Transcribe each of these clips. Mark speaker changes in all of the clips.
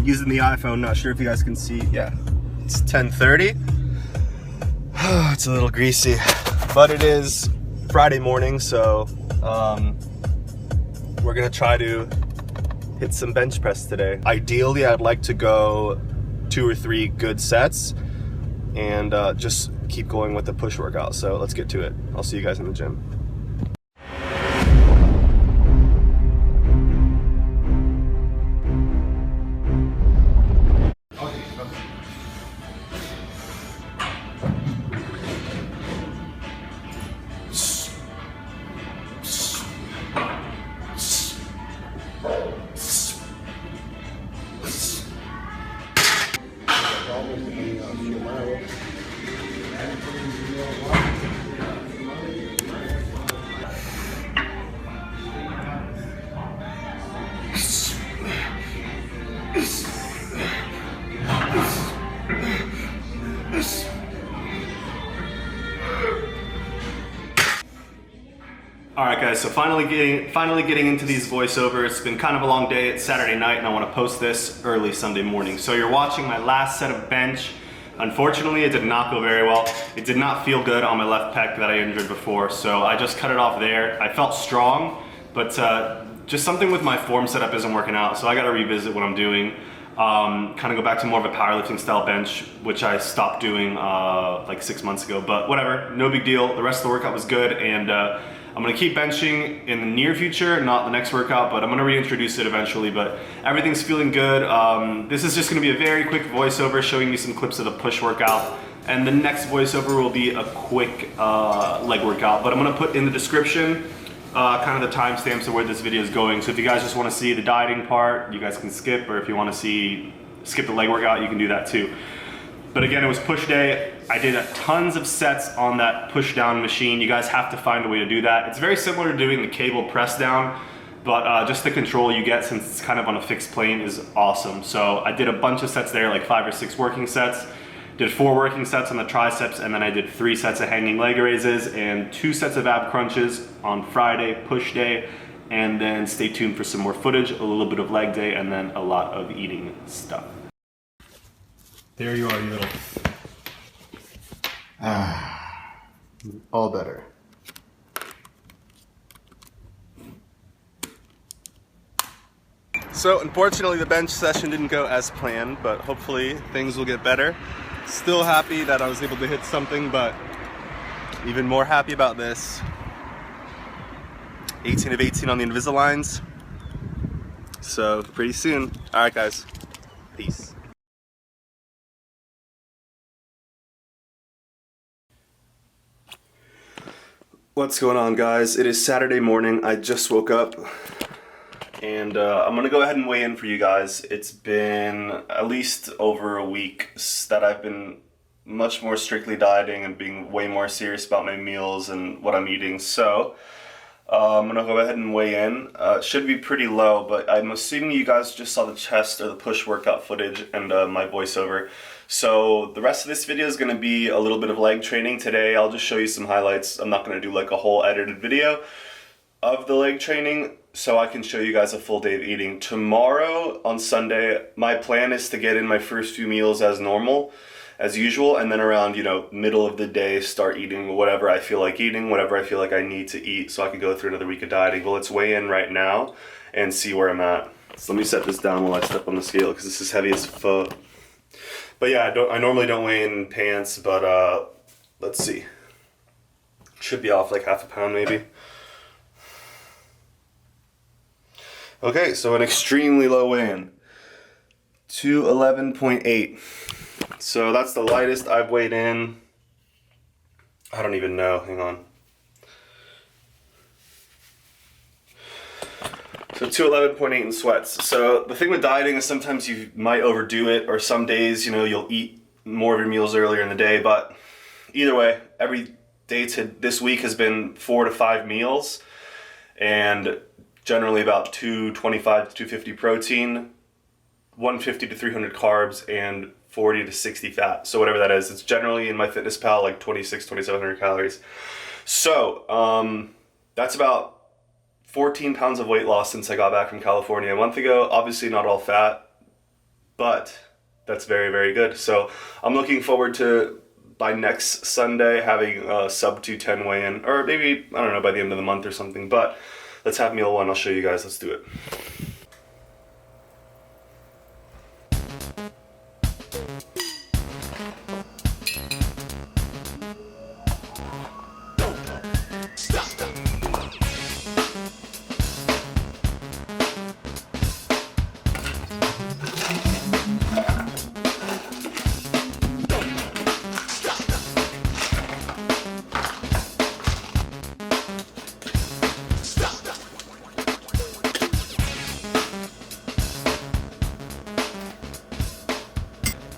Speaker 1: using the iPhone. Not sure if you guys can see. Yeah, it's 10:30. It's a little greasy, but it is Friday morning, so we're gonna try to hit some bench press today. Ideally, I'd like to go 2 or 3 good sets and just keep going with the push workout. So let's get to it. I'll see you guys in the gym. Alright guys, so finally getting into these voiceovers. It's been kind of a long day. It's Saturday night and I want to post this early Sunday morning. So you're watching my last set of bench. Unfortunately, it did not go very well. It did not feel good on my left pec that I injured before, so I just cut it off there. I felt strong, but just something with my form setup isn't working out, so I gotta revisit what I'm doing. Kind of go back to more of a powerlifting style bench, which I stopped doing like 6 months ago, but whatever, no big deal. The rest of the workout was good, and I'm gonna keep benching in the near future, not the next workout, but I'm gonna reintroduce it eventually, but everything's feeling good. This is just gonna be a very quick voiceover showing you some clips of the push workout, and the next voiceover will be a quick leg workout, but I'm gonna put in the description kind of the timestamps of where this video is going, so if you guys just wanna see the dieting part, you guys can skip, or if you wanna skip the leg workout, you can do that too. But again, it was push day. I did tons of sets on that push down machine. You guys have to find a way to do that. It's very similar to doing the cable press down, but just the control you get since it's kind of on a fixed plane is awesome. So I did a bunch of sets there, like 5 or 6 working sets. Did 4 working sets on the triceps, and then I did 3 sets of hanging leg raises and 2 sets of ab crunches on Friday, push day. And then stay tuned for some more footage, a little bit of leg day, and then a lot of eating stuff. There you are, you little... all better. So unfortunately the bench session didn't go as planned, but hopefully things will get better. Still happy that I was able to hit something, but even more happy about this. 18 of 18 on the Invisaligns. So pretty soon. Alright guys, peace. What's going on guys? It is Saturday morning. I just woke up and I'm gonna go ahead and weigh in for you guys. It's been at least over a week that I've been much more strictly dieting and being way more serious about my meals and what I'm eating. So I'm gonna go ahead and weigh in. It should be pretty low, but I'm assuming you guys just saw the chest or the push workout footage and my voiceover. So the rest of this video is going to be a little bit of leg training today. I'll just show you some highlights. I'm not going to do like a whole edited video of the leg training, so I can show you guys a full day of eating. Tomorrow on Sunday, my plan is to get in my first few meals as normal, as usual, and then around, you know, middle of the day, start eating whatever I feel like eating, whatever I feel like I need to eat, so I can go through another week of dieting. But let's weigh in right now and see where I'm at. So let me set this down while I step on the scale, because this is heavy as fuck. But yeah, I normally don't weigh in pants, but let's see. Should be off like half a pound maybe. Okay, so an extremely low weigh-in. 211.8. So that's the lightest I've weighed in. I don't even know, hang on. So 211.8 in sweats. So the thing with dieting is sometimes you might overdo it, or some days, you know, you'll eat more of your meals earlier in the day, but either way, every day to this week has been 4 to 5 meals, and generally about 225 to 250 protein, 150 to 300 carbs, and 40 to 60 fat. So whatever that is, it's generally in MyFitnessPal like 2,700 calories. So that's about 14 pounds of weight loss since I got back from California a month ago. Obviously not all fat. but that's very, very good. So I'm looking forward to, by next Sunday, having a sub 210 weigh-in, or maybe, I don't know, by the end of the month or something. But let's have meal one. I'll show you guys. Let's do it.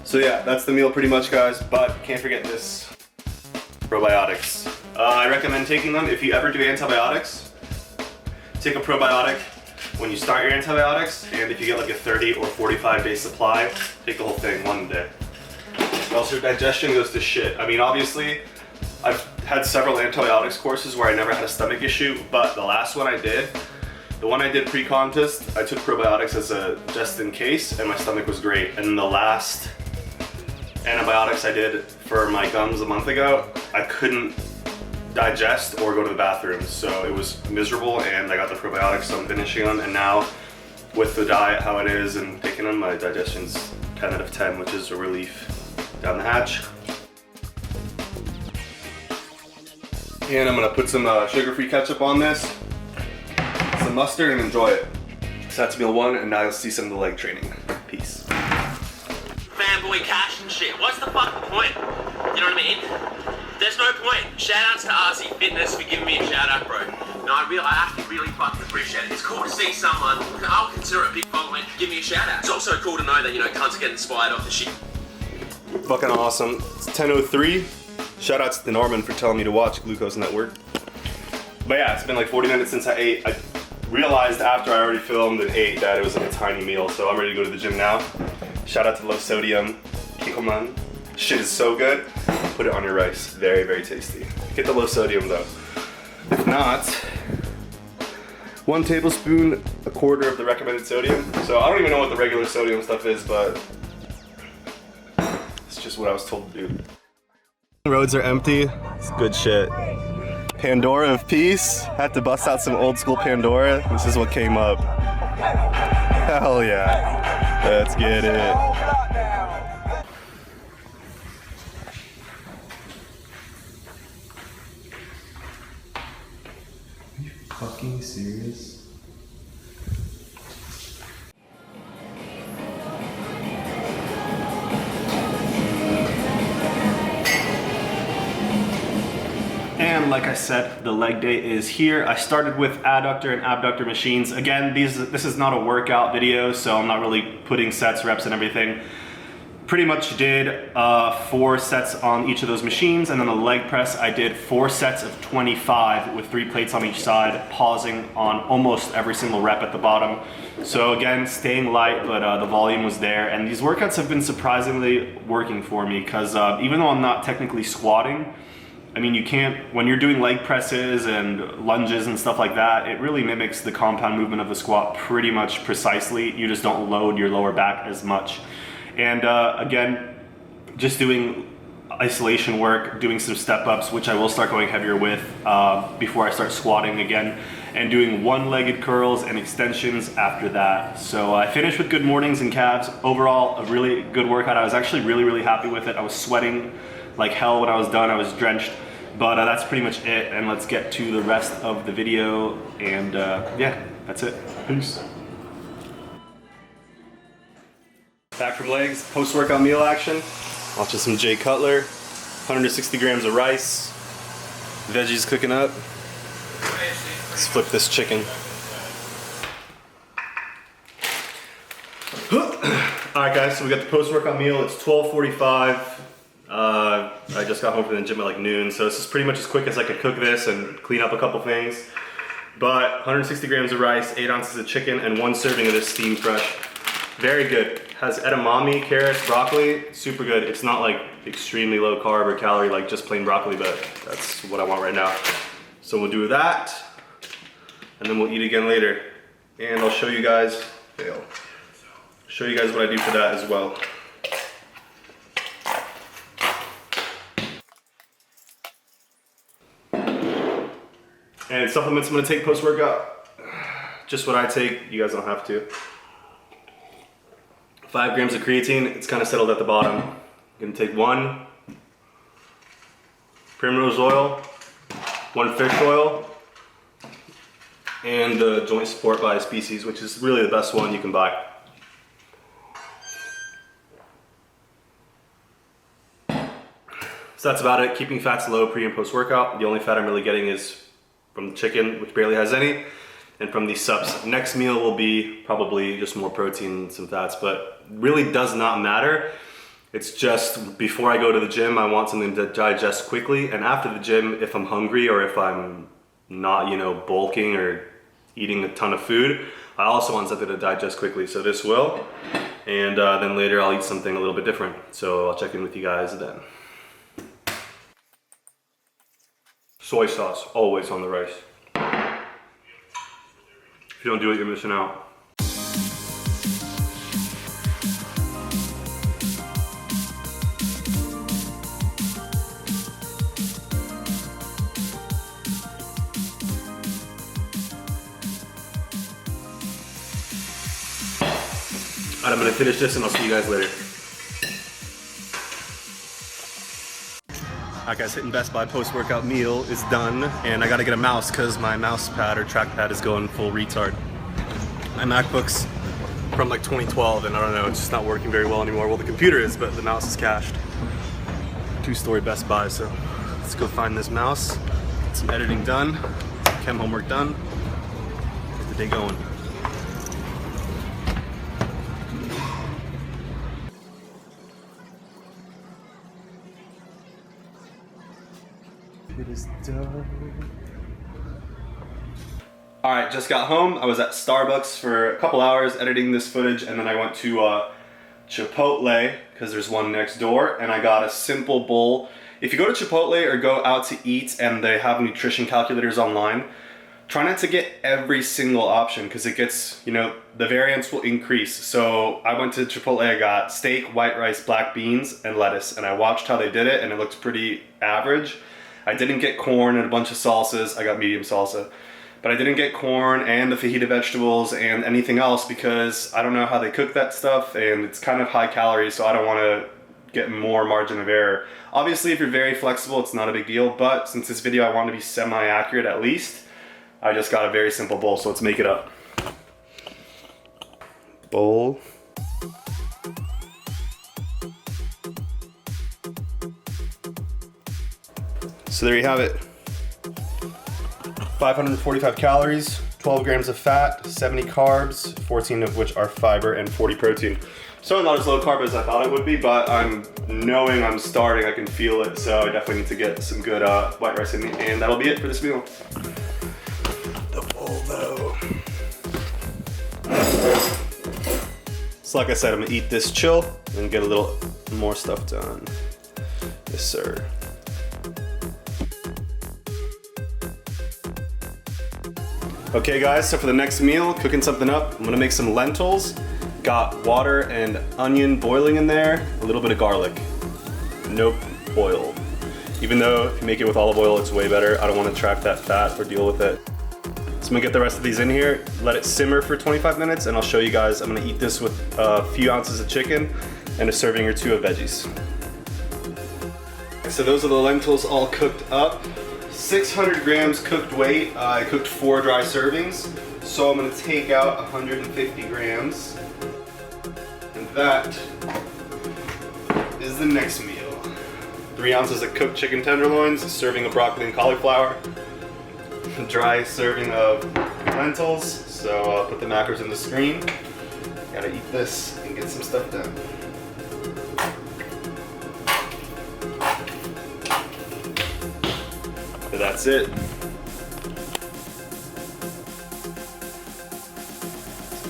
Speaker 1: So yeah, that's the meal pretty much, guys, but can't forget this, probiotics. I recommend taking them if you ever do antibiotics. Take a probiotic when you start your antibiotics, and if you get like a 30 or 45 day supply, take the whole thing one day. Or else your digestion goes to shit. I mean, obviously, I've had several antibiotics courses where I never had a stomach issue, but the last one I did, the one I did pre-contest, I took probiotics as a just in case, and my stomach was great. And the last antibiotics I did for my gums a month ago, I couldn't digest or go to the bathroom, so it was miserable, and I got the probiotics, so I'm finishing them, and now with the diet how it is and taking them, my digestion's 10 out of 10, which is a relief. Down the hatch. And I'm gonna put some sugar-free ketchup on this, some mustard, and enjoy it. So that's meal one, and now you'll see some of the leg training. Peace.
Speaker 2: Fanboy cash and shit. What's the fucking point? You know what I mean? There's no point. Shout outs to RC Fitness for giving me a shout out, bro. No, I actually really fucking appreciate it. It's cool to see someone, I'll consider it a big following, give me a shout out. It's also cool to know that, you know, cunts get inspired off the shit.
Speaker 1: Fucking awesome. It's 10:03. Shout outs to Norman for telling me to watch Glucose Network. But yeah, it's been like 40 minutes since I ate. I realized after I already filmed and ate that it was like a tiny meal, so I'm ready to go to the gym now. Shout out to Low Sodium Kikoman. Shit is so good. Put it on your rice. Very, very tasty. Get the low sodium though. If not, 1 tablespoon, a quarter of the recommended sodium. So I don't even know what the regular sodium stuff is, but it's just what I was told to do. Roads are empty. It's good shit. Pandora of Peace. Had to bust out some old school Pandora. This is what came up. Hell yeah. Let's get it. Are you fucking serious? And like I said, the leg day is here. I started with adductor and abductor machines. Again, this is not a workout video, so I'm not really putting sets, reps, and everything. Pretty much did 4 sets on each of those machines, and then the leg press, I did 4 sets of 25 with 3 plates on each side, pausing on almost every single rep at the bottom. So again, staying light, but the volume was there. And these workouts have been surprisingly working for me, because even though I'm not technically squatting, I mean, you can't, when you're doing leg presses and lunges and stuff like that, it really mimics the compound movement of the squat pretty much precisely. You just don't load your lower back as much. And again, just doing isolation work, doing some step ups, which I will start going heavier with before I start squatting again, and doing one-legged curls and extensions after that. So I finished with good mornings and calves. Overall, a really good workout. I was actually really, really happy with it. I was sweating like hell when I was done. I was drenched, but that's pretty much it. And let's get to the rest of the video. And yeah, that's it. Peace. Back from legs, post-workout meal action. Watching some Jay Cutler, 160 grams of rice, veggies cooking up. Let's flip this chicken. Alright guys, so we got the post-workout meal. It's 12:45. I just got home from the gym at like noon, so this is pretty much as quick as I could cook this and clean up a couple things. But 160 grams of rice, 8 ounces of chicken, and 1 serving of this steamed fresh. Very good. Has edamame, carrots, broccoli, super good. It's not like extremely low carb or calorie like just plain broccoli, but that's what I want right now. So we'll do that, and then we'll eat again later. And I'll show you guys, show you guys what I do for that as well. And supplements I'm gonna take post-workout, just what I take, you guys don't have to. 5 grams of creatine, it's kind of settled at the bottom. I'm gonna take 1 primrose oil, 1 fish oil, and the joint support by Species, which is really the best one you can buy. So that's about it, keeping fats low pre and post workout. The only fat I'm really getting is from the chicken, which barely has any, and from these subs. Next meal will be probably just more protein and some fats, but really does not matter. It's just before I go to the gym, I want something to digest quickly, and after the gym, if I'm hungry or if I'm not, you know, bulking or eating a ton of food, I also want something to digest quickly. So this will, and then later I'll eat something a little bit different. So I'll check in with you guys then. Soy sauce, always on the rice. If you don't do it, you're missing out. Alright, I'm gonna finish this and I'll see you guys later. Alright guys, hitting Best Buy post-workout meal is done, and I gotta get a mouse because my mouse pad or trackpad is going full retard. My MacBook's from like 2012 and I don't know, it's just not working very well anymore. Well, the computer is, but the mouse is cached. 2-story Best Buy, so let's go find this mouse, get some editing done, some chem homework done, get the day going. It is done. All right, just got home. I was at Starbucks for a couple hours editing this footage, and then I went to Chipotle because there's one next door, and I got a simple bowl. If you go to Chipotle or go out to eat and they have nutrition calculators online, try not to get every single option because it gets, you know, the variance will increase. So I went to Chipotle, I got steak, white rice, black beans, and lettuce, and I watched how they did it, and it looked pretty average. I didn't get corn and a bunch of salsas. I got medium salsa. But I didn't get corn and the fajita vegetables and anything else because I don't know how they cook that stuff, and it's kind of high calories, so I don't want to get more margin of error. Obviously, if you're very flexible, it's not a big deal, but since this video I want to be semi-accurate at least, I just got a very simple bowl, so let's make it up. Bowl. So there you have it. 545 calories, 12 grams of fat, 70 carbs, 14 of which are fiber, and 40 protein. So not as low carb as I thought it would be, but I'm starting, I can feel it, so I definitely need to get some good white rice in me, and that'll be it for this meal. The bowl though. So like I said, I'm gonna eat this chill and get a little more stuff done. Yes, sir. Okay guys, so for the next meal, cooking something up, I'm gonna make some lentils. Got water and onion boiling in there, a little bit of garlic. Nope, oil. Even though if you make it with olive oil, it's way better. I don't wanna track that fat or deal with it. So I'm gonna get the rest of these in here, let it simmer for 25 minutes, and I'll show you guys. I'm gonna eat this with a few ounces of chicken and a serving or two of veggies. So those are the lentils all cooked up. 600 grams cooked weight. I cooked 4 dry servings. So I'm gonna take out 150 grams. And that is the next meal. 3 ounces of cooked chicken tenderloins, a serving of broccoli and cauliflower, a dry serving of lentils. So I'll put the macros in the screen. Gotta eat this and get some stuff done. That's it.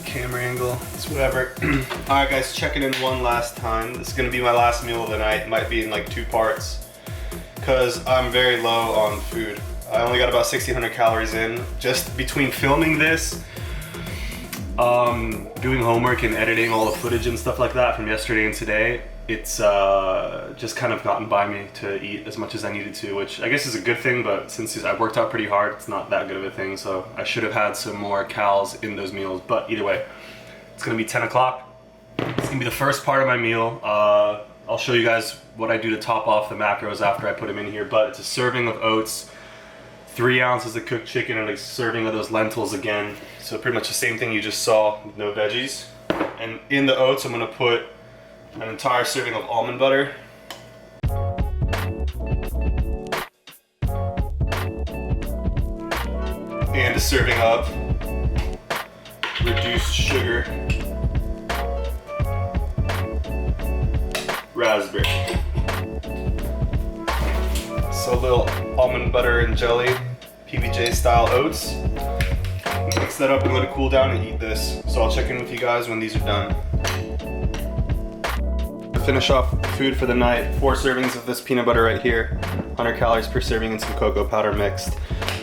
Speaker 1: Camera angle, it's whatever. Alright guys, checking in one last time. This is gonna be my last meal of the night. It might be in like 2 parts because I'm very low on food. I only got about 1,600 calories in. Just between filming this Doing homework and editing all the footage and stuff like that from yesterday and today, it's just kind of gotten by me to eat as much as I needed to, which I guess is a good thing, but since I worked out pretty hard, it's not that good of a thing, so I should have had some more calories in those meals. But either way, it's gonna be 10 o'clock. It's gonna be the first part of my meal. I'll show you guys what I do to top off the macros after I put them in here, but it's a serving of oats, 3 ounces of cooked chicken, and a serving of those lentils again. So pretty much the same thing you just saw, no veggies. And in the oats, I'm gonna put an entire serving of almond butter. And a serving of reduced sugar raspberry. So a little almond butter and jelly, PBJ style oats. Mix that up and let it cool down and eat this. So I'll check in with you guys when these are done. To finish off food for the night, 4 servings of this peanut butter right here, 100 calories per serving and some cocoa powder mixed.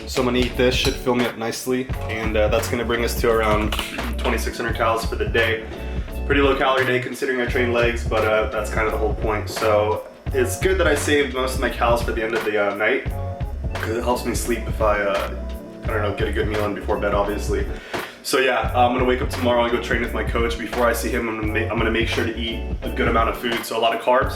Speaker 1: So I'm gonna eat this, should fill me up nicely, and that's gonna bring us to around 2,600 calories for the day. It's a pretty low calorie day considering I train legs, but that's kind of the whole point. So it's good that I saved most of my calories for the end of the night, because it helps me sleep if I don't know, get a good meal in before bed, obviously. So yeah, I'm gonna wake up tomorrow and go train with my coach. Before I see him, I'm gonna make sure to eat a good amount of food, so a lot of carbs.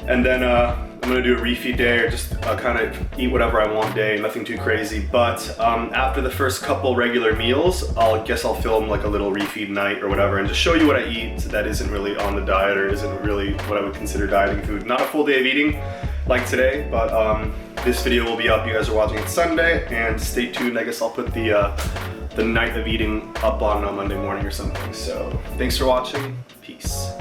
Speaker 1: And then I'm gonna do a refeed day, or just kind of eat whatever I want day, nothing too crazy. But after the first couple regular meals, I'll film like a little refeed night or whatever, and just show you what I eat that isn't really on the diet or isn't really what I would consider dieting food. Not a full day of eating like today, but this video will be up. You guys are watching it Sunday, and stay tuned. I guess I'll put the night of eating up on Monday morning or something. So thanks for watching. Peace.